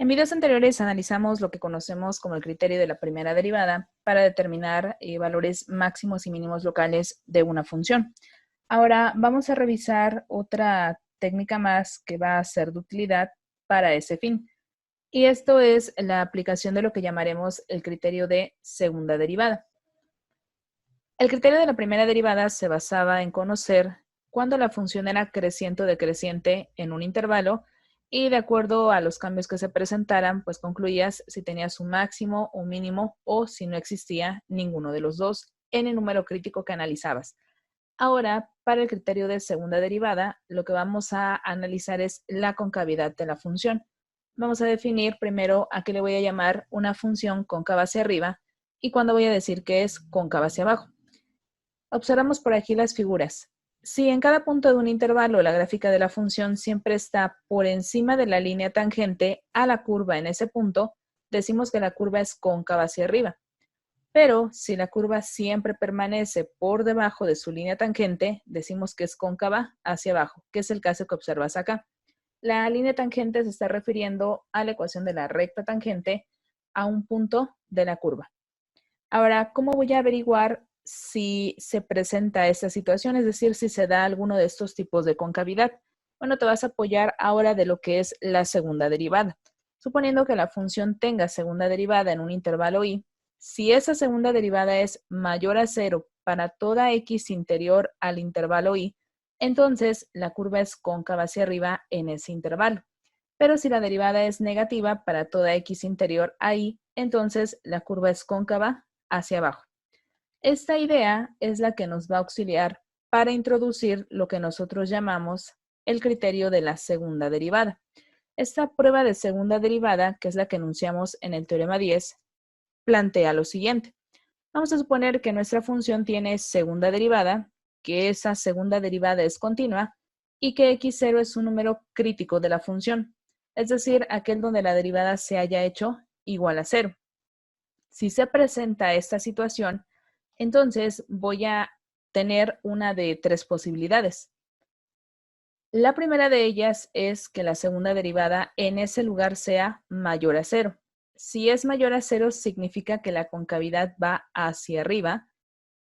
En videos anteriores analizamos lo que conocemos como el criterio de la primera derivada para determinar valores máximos y mínimos locales de una función. Ahora vamos a revisar otra técnica más que va a ser de utilidad para ese fin. Y esto es la aplicación de lo que llamaremos el criterio de segunda derivada. El criterio de la primera derivada se basaba en conocer cuándo la función era creciente o decreciente en un intervalo y de acuerdo a los cambios que se presentaran, pues concluías si tenías un máximo, un mínimo o si no existía ninguno de los dos en el número crítico que analizabas. Ahora, para el criterio de segunda derivada, lo que vamos a analizar es la concavidad de la función. Vamos a definir primero a qué le voy a llamar una función cóncava hacia arriba y cuándo voy a decir que es cóncava hacia abajo. Observamos por aquí las figuras. Si en cada punto de un intervalo la gráfica de la función siempre está por encima de la línea tangente a la curva en ese punto, decimos que la curva es cóncava hacia arriba. Pero si la curva siempre permanece por debajo de su línea tangente, decimos que es cóncava hacia abajo, que es el caso que observas acá. La línea tangente se está refiriendo a la ecuación de la recta tangente a un punto de la curva. Ahora, ¿cómo voy a averiguar si se presenta esta situación? Es decir, si se da alguno de estos tipos de concavidad. Bueno, te vas a apoyar ahora de lo que es la segunda derivada. Suponiendo que la función tenga segunda derivada en un intervalo y, si esa segunda derivada es mayor a cero para toda x interior al intervalo y, entonces la curva es cóncava hacia arriba en ese intervalo. Pero si la derivada es negativa para toda x interior a y, entonces la curva es cóncava hacia abajo. Esta idea es la que nos va a auxiliar para introducir lo que nosotros llamamos el criterio de la segunda derivada. Esta prueba de segunda derivada, que es la que enunciamos en el teorema 10, plantea lo siguiente. Vamos a suponer que nuestra función tiene segunda derivada, que esa segunda derivada es continua y que x0 es un número crítico de la función, es decir, aquel donde la derivada se haya hecho igual a cero. Si se presenta esta situación, entonces voy a tener una de tres posibilidades. La primera de ellas es que la segunda derivada en ese lugar sea mayor a cero. Si es mayor a cero, significa que la concavidad va hacia arriba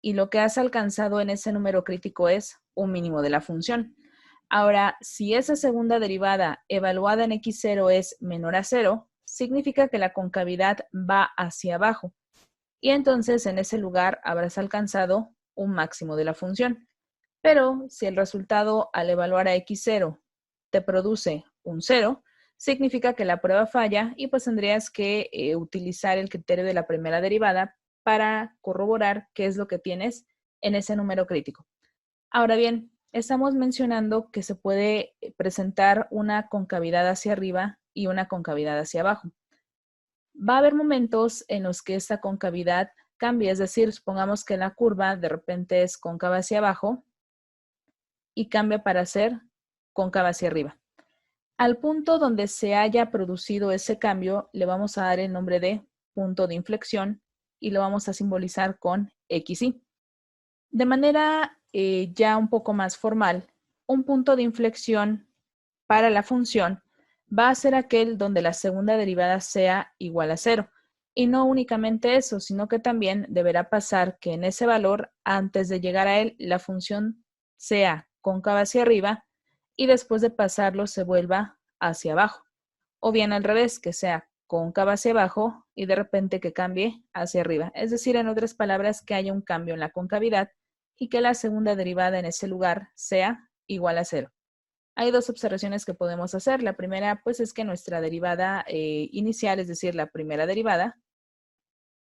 y lo que has alcanzado en ese número crítico es un mínimo de la función. Ahora, si esa segunda derivada evaluada en x0 es menor a cero, significa que la concavidad va hacia abajo y entonces en ese lugar habrás alcanzado un máximo de la función. Pero si el resultado al evaluar a x0 te produce un 0, significa que la prueba falla y pues tendrías que utilizar el criterio de la primera derivada para corroborar qué es lo que tienes en ese número crítico. Ahora bien, estamos mencionando que se puede presentar una concavidad hacia arriba y una concavidad hacia abajo. Va a haber momentos en los que esta concavidad cambia, es decir, supongamos que la curva de repente es cóncava hacia abajo y cambia para ser cóncava hacia arriba. Al punto donde se haya producido ese cambio, le vamos a dar el nombre de punto de inflexión y lo vamos a simbolizar con XY. De manera ya un poco más formal, un punto de inflexión para la función va a ser aquel donde la segunda derivada sea igual a cero. Y no únicamente eso, sino que también deberá pasar que en ese valor, antes de llegar a él, la función sea cóncava hacia arriba y después de pasarlo se vuelva hacia abajo. O bien al revés, que sea cóncava hacia abajo y de repente que cambie hacia arriba. Es decir, en otras palabras, que haya un cambio en la concavidad y que la segunda derivada en ese lugar sea igual a cero. Hay dos observaciones que podemos hacer. La primera, pues, es que nuestra derivada inicial, es decir, la primera derivada,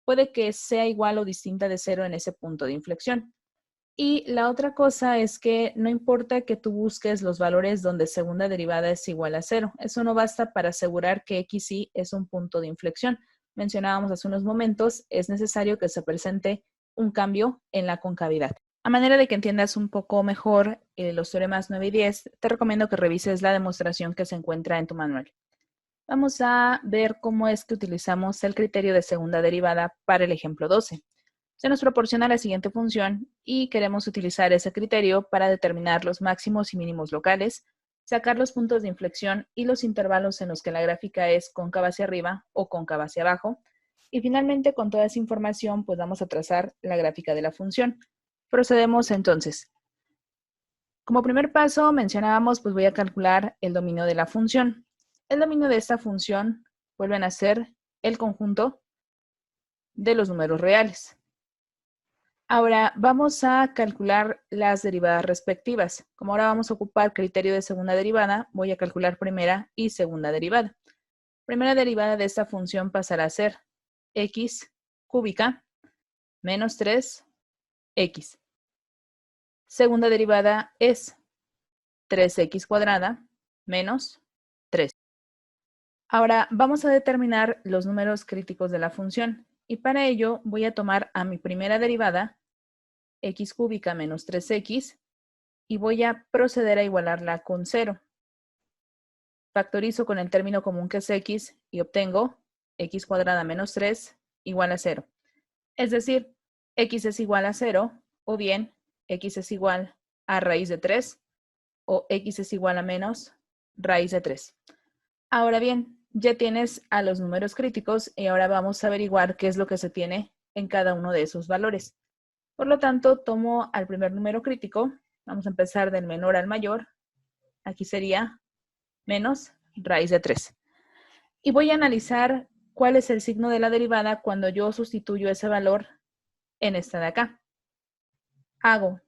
puede que sea igual o distinta de cero en ese punto de inflexión. Y la otra cosa es que no importa que tú busques los valores donde segunda derivada es igual a cero. Eso no basta para asegurar que XY es un punto de inflexión. Mencionábamos hace unos momentos, es necesario que se presente un cambio en la concavidad. A manera de que entiendas un poco mejor los teoremas 9 y 10, te recomiendo que revises la demostración que se encuentra en tu manual. Vamos a ver cómo es que utilizamos el criterio de segunda derivada para el ejemplo 12. Se nos proporciona la siguiente función y queremos utilizar ese criterio para determinar los máximos y mínimos locales sacar los puntos de inflexión y los intervalos en los que la gráfica es cóncava hacia arriba o cóncava hacia abajo. Y finalmente, con toda esa información, pues vamos a trazar la gráfica de la función. Procedemos entonces. Como primer paso mencionábamos, pues voy a calcular el dominio de la función. El dominio de esta función vuelven a ser el conjunto de los números reales. Ahora vamos a calcular las derivadas respectivas. Como ahora vamos a ocupar criterio de segunda derivada, voy a calcular primera y segunda derivada. Primera derivada de esta función pasará a ser x cúbica menos 3x. Segunda derivada es 3x cuadrada menos 3. Ahora vamos a determinar los números críticos de la función. Y para ello voy a tomar a mi primera derivada, x cúbica menos 3x, y voy a proceder a igualarla con 0. Factorizo con el término común que es x y obtengo x cuadrada menos 3 igual a 0. Es decir, x es igual a 0, o bien x es igual a raíz de 3, o x es igual a menos raíz de 3. Ahora bien, ya tienes a los números críticos y ahora vamos a averiguar qué es lo que se tiene en cada uno de esos valores. Por lo tanto, tomo al primer número crítico, vamos a empezar del menor al mayor, aquí sería menos raíz de 3. Y voy a analizar cuál es el signo de la derivada cuando yo sustituyo ese valor en esta de acá. Hago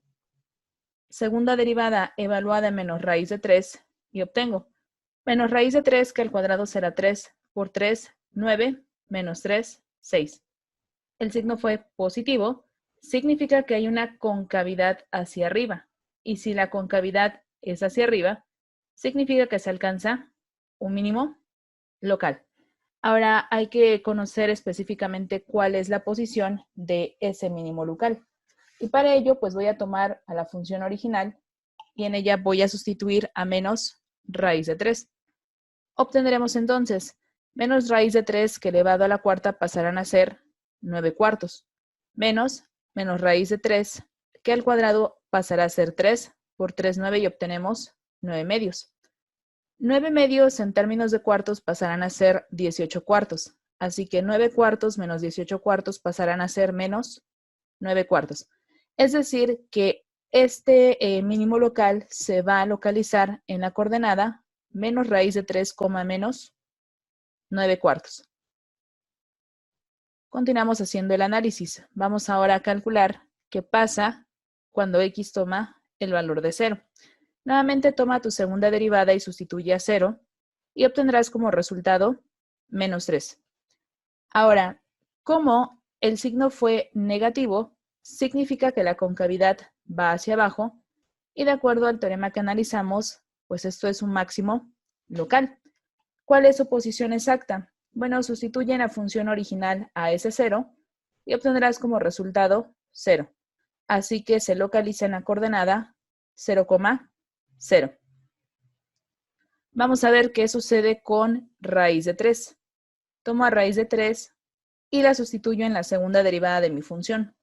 segunda derivada evaluada en menos raíz de 3 y obtengo menos raíz de 3, que al cuadrado será 3 por 3, 9, menos 3, 6. El signo fue positivo, significa que hay una concavidad hacia arriba. Y si la concavidad es hacia arriba, significa que se alcanza un mínimo local. Ahora hay que conocer específicamente cuál es la posición de ese mínimo local. Y para ello, pues voy a tomar a la función original y en ella voy a sustituir a menos raíz de 3. Obtendremos entonces menos raíz de 3 que elevado a la cuarta pasarán a ser 9 cuartos, menos raíz de 3 que al cuadrado pasará a ser 3 por 3, 9 y obtenemos 9 medios. 9 medios en términos de cuartos pasarán a ser 18 cuartos, así que 9 cuartos menos 18 cuartos pasarán a ser menos 9 cuartos. Es decir, que este mínimo local se va a localizar en la coordenada menos raíz de 3, menos 9 cuartos. Continuamos haciendo el análisis. Vamos ahora a calcular qué pasa cuando x toma el valor de 0. Nuevamente toma tu segunda derivada y sustituye a 0 y obtendrás como resultado menos 3. Ahora, como el signo fue negativo, significa que la concavidad va hacia abajo y de acuerdo al teorema que analizamos, pues esto es un máximo local. ¿Cuál es su posición exacta? Bueno, sustituye en la función original a ese 0 y obtendrás como resultado 0. Así que se localiza en la coordenada 0,0. Vamos a ver qué sucede con raíz de 3. Tomo a raíz de 3 y la sustituyo en la segunda derivada de mi función.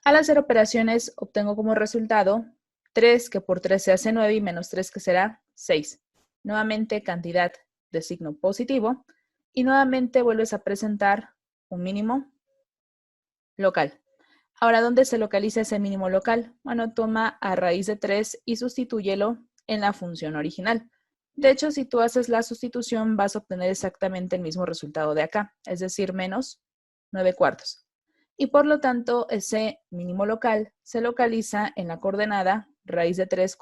Al hacer operaciones obtengo como resultado 3, que por 3 se hace 9, y menos 3, que será 6. Nuevamente cantidad de signo positivo y nuevamente vuelves a presentar un mínimo local. Ahora, ¿dónde se localiza ese mínimo local? Bueno, toma a raíz de 3 y sustitúyelo en la función original. De hecho, si tú haces la sustitución, vas a obtener exactamente el mismo resultado de acá, es decir, menos 9 cuartos. Y por lo tanto, ese mínimo local se localiza en la coordenada raíz de 3,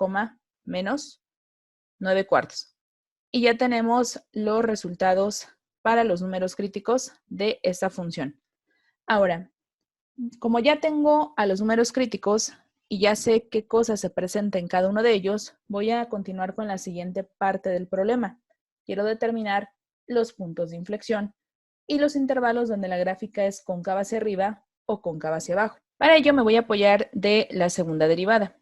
menos 9 cuartos. Y ya tenemos los resultados para los números críticos de esta función. Ahora, como ya tengo a los números críticos y ya sé qué cosa se presenta en cada uno de ellos, voy a continuar con la siguiente parte del problema. Quiero determinar los puntos de inflexión y los intervalos donde la gráfica es cóncava hacia arriba o cóncava hacia abajo. Para ello me voy a apoyar de la segunda derivada.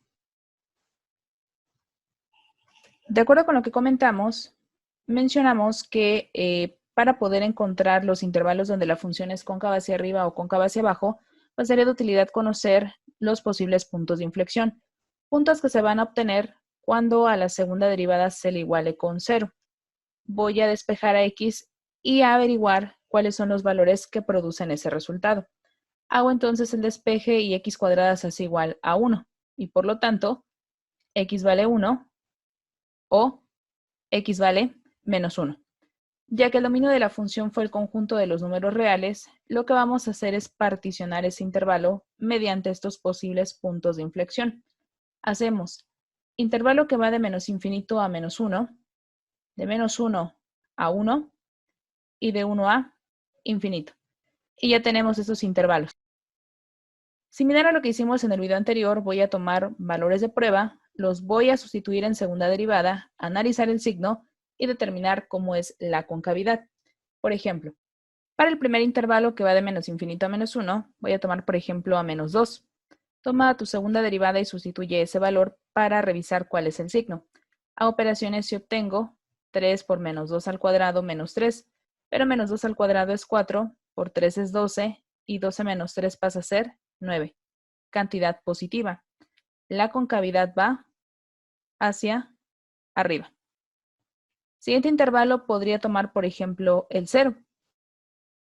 De acuerdo con lo que comentamos, mencionamos que para poder encontrar los intervalos donde la función es cóncava hacia arriba o cóncava hacia abajo, pues sería de utilidad conocer los posibles puntos de inflexión, puntos que se van a obtener cuando a la segunda derivada se le iguale con 0. Voy a despejar a x y a averiguar cuáles son los valores que producen ese resultado. Hago entonces el despeje y x cuadrada se hace igual a 1. Y por lo tanto, x vale 1 o x vale menos 1. Ya que el dominio de la función fue el conjunto de los números reales, lo que vamos a hacer es particionar ese intervalo mediante estos posibles puntos de inflexión. Hacemos intervalo que va de menos infinito a menos 1, de menos 1 a 1 y de 1 a infinito. Y ya tenemos esos intervalos. Similar a lo que hicimos en el video anterior, voy a tomar valores de prueba, los voy a sustituir en segunda derivada, analizar el signo y determinar cómo es la concavidad. Por ejemplo, para el primer intervalo que va de menos infinito a menos 1, voy a tomar, por ejemplo, a menos 2. Toma tu segunda derivada y sustituye ese valor para revisar cuál es el signo. A operaciones y obtengo 3 por menos 2 al cuadrado menos 3, pero menos 2 al cuadrado es 4, por 3 es 12, y 12 menos 3 pasa a ser 9. Cantidad positiva. La concavidad va hacia arriba. Siguiente intervalo podría tomar, por ejemplo, el 0.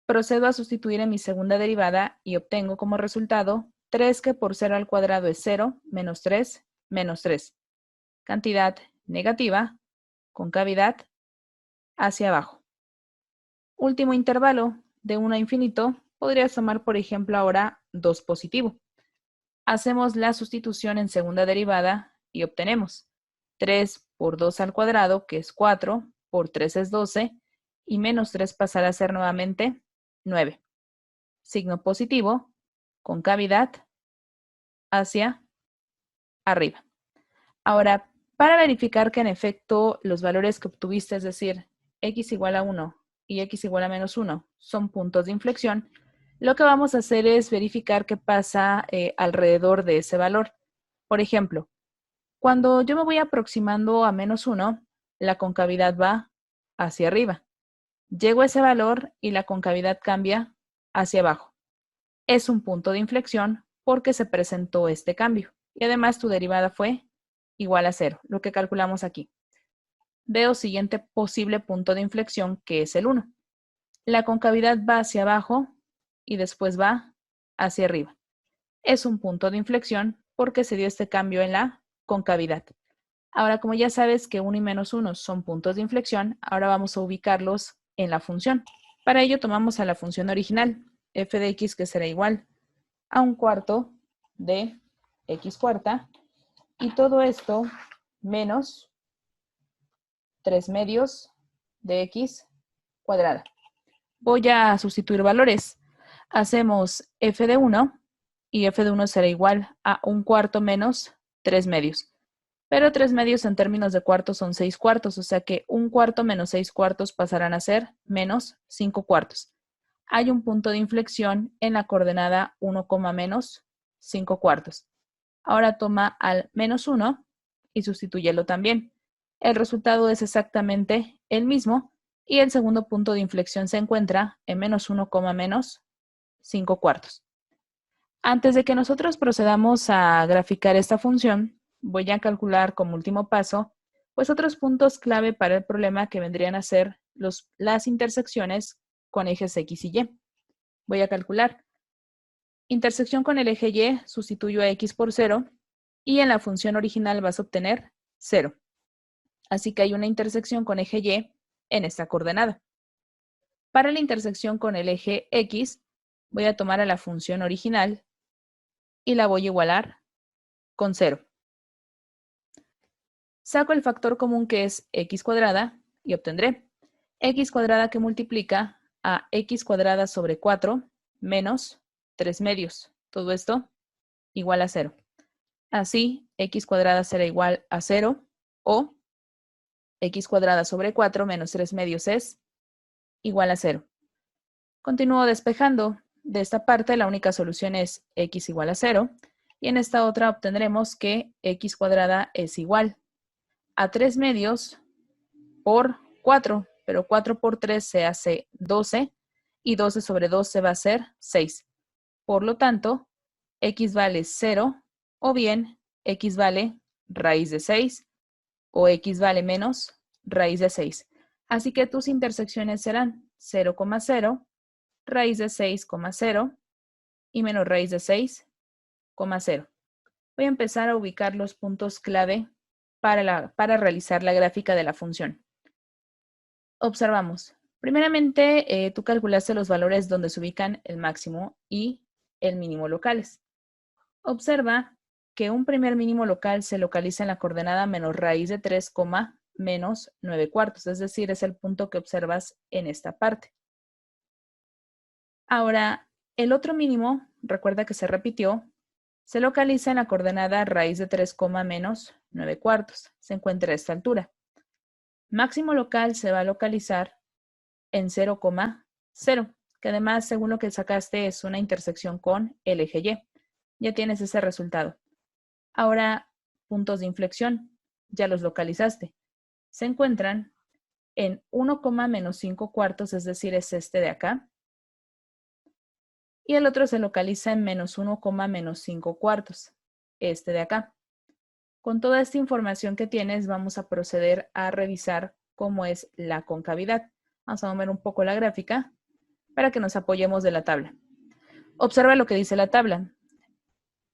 Procedo a sustituir en mi segunda derivada y obtengo como resultado 3 que por 0 al cuadrado es 0, menos 3, menos 3. Cantidad negativa, concavidad hacia abajo. Último intervalo, de 1 a infinito, podrías tomar, por ejemplo, ahora 2 positivo. Hacemos la sustitución en segunda derivada y obtenemos 3 por 2 al cuadrado, que es 4, por 3 es 12, y menos 3 pasará a ser nuevamente 9. Signo positivo, concavidad hacia arriba. Ahora, para verificar que en efecto los valores que obtuviste, es decir, x igual a 1 y x igual a menos 1, son puntos de inflexión, lo que vamos a hacer es verificar qué pasa alrededor de ese valor. Por ejemplo, cuando yo me voy aproximando a menos 1, la concavidad va hacia arriba. Llego a ese valor y la concavidad cambia hacia abajo. Es un punto de inflexión porque se presentó este cambio. Y además tu derivada fue igual a 0, lo que calculamos aquí. Veo siguiente posible punto de inflexión, que es el 1. La concavidad va hacia abajo y después va hacia arriba. Es un punto de inflexión porque se dio este cambio en la concavidad. Ahora, como ya sabes que 1 y menos 1 son puntos de inflexión, ahora vamos a ubicarlos en la función. Para ello tomamos a la función original, f de x, que será igual a 1/4 de x cuarta, y todo esto menos 3 medios de x cuadrada. Voy a sustituir valores. Hacemos f de 1 y f de 1 será igual a 1/4 menos 3 medios. Pero 3 medios en términos de cuartos son 6 cuartos, o sea que 1/4 menos 6 cuartos pasarán a ser menos 5 cuartos. Hay un punto de inflexión en la coordenada 1, menos 5 cuartos. Ahora toma al menos 1 y sustitúyelo también. El resultado es exactamente el mismo y el segundo punto de inflexión se encuentra en menos 1, menos 5 cuartos. Antes de que nosotros procedamos a graficar esta función, voy a calcular como último paso, pues otros puntos clave para el problema que vendrían a ser las intersecciones con ejes X y Y. Voy a calcular. Intersección con el eje Y, sustituyo a X por 0 y en la función original vas a obtener 0. Así que hay una intersección con eje Y en esta coordenada. Para la intersección con el eje X, voy a tomar a la función original y la voy a igualar con 0. Saco el factor común que es x cuadrada y obtendré x cuadrada que multiplica a x cuadrada sobre 4 menos 3 medios. Todo esto igual a 0. Así, x cuadrada será igual a 0 o x cuadrada sobre 4 menos 3 medios es igual a 0. Continúo despejando. De esta parte la única solución es x igual a 0 y en esta otra obtendremos que x cuadrada es igual a 3 medios por 4, pero 4 por 3 se hace 12 y 12 sobre 12 va a ser 6. Por lo tanto, x vale 0 o bien x vale raíz de 6 o x vale menos raíz de 6. Así que tus intersecciones serán 0,0, raíz de 6,0 y menos raíz de 6,0. Voy a empezar a ubicar los puntos clave para realizar la gráfica de la función. Observamos. Primeramente, tú calculaste los valores donde se ubican el máximo y el mínimo locales. Observa que un primer mínimo local se localiza en la coordenada menos raíz de 3, menos 9 cuartos, es decir, es el punto que observas en esta parte. Ahora, el otro mínimo, recuerda que se repitió, se localiza en la coordenada raíz de 3, menos 9 cuartos, se encuentra a esta altura. Máximo local se va a localizar en 0,0, que además, según lo que sacaste, es una intersección con el eje Y. Ya tienes ese resultado. Ahora, puntos de inflexión, ya los localizaste. Se encuentran en 1, menos 5 cuartos, es decir, es este de acá. Y el otro se localiza en menos 1, menos 5 cuartos, este de acá. Con toda esta información que tienes, vamos a proceder a revisar cómo es la concavidad. Vamos a mover un poco la gráfica para que nos apoyemos de la tabla. Observa lo que dice la tabla.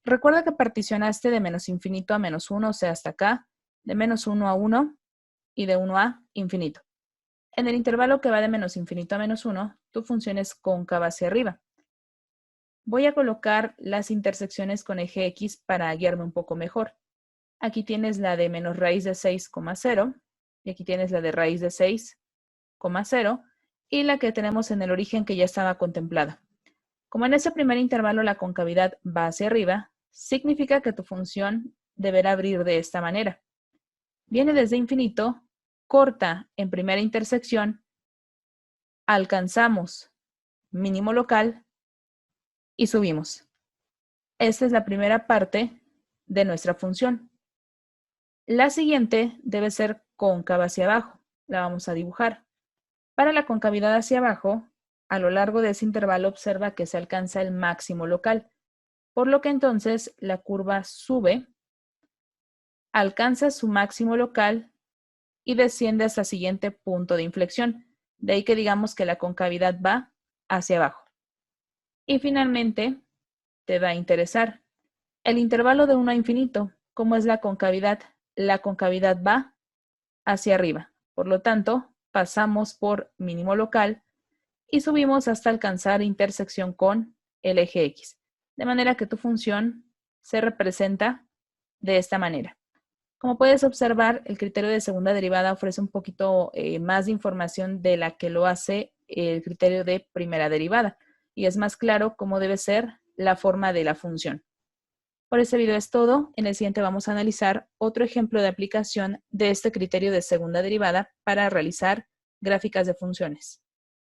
Recuerda que particionaste de menos infinito a menos 1, o sea, hasta acá, de menos 1 a 1 y de 1 a infinito. En el intervalo que va de menos infinito a menos 1, tu función es cóncava hacia arriba. Voy a colocar las intersecciones con eje X para guiarme un poco mejor. Aquí tienes la de menos raíz de 6,0 y aquí tienes la de raíz de 6,0 y la que tenemos en el origen que ya estaba contemplada. Como en ese primer intervalo la concavidad va hacia arriba, significa que tu función deberá abrir de esta manera. Viene desde infinito, corta en primera intersección, alcanzamos mínimo local y subimos. Esta es la primera parte de nuestra función. La siguiente debe ser cóncava hacia abajo. La vamos a dibujar. Para la concavidad hacia abajo, a lo largo de ese intervalo observa que se alcanza el máximo local, por lo que entonces la curva sube, alcanza su máximo local y desciende hasta el siguiente punto de inflexión. De ahí que digamos que la concavidad va hacia abajo. Y finalmente, te va a interesar el intervalo de 1 a infinito. ¿Cómo es la concavidad? La concavidad va hacia arriba. Por lo tanto, pasamos por mínimo local y subimos hasta alcanzar intersección con el eje X. De manera que tu función se representa de esta manera. Como puedes observar, el criterio de segunda derivada ofrece un poquito más de información de la que lo hace el criterio de primera derivada y es más claro cómo debe ser la forma de la función. Por este video es todo. En el siguiente vamos a analizar otro ejemplo de aplicación de este criterio de segunda derivada para realizar gráficas de funciones.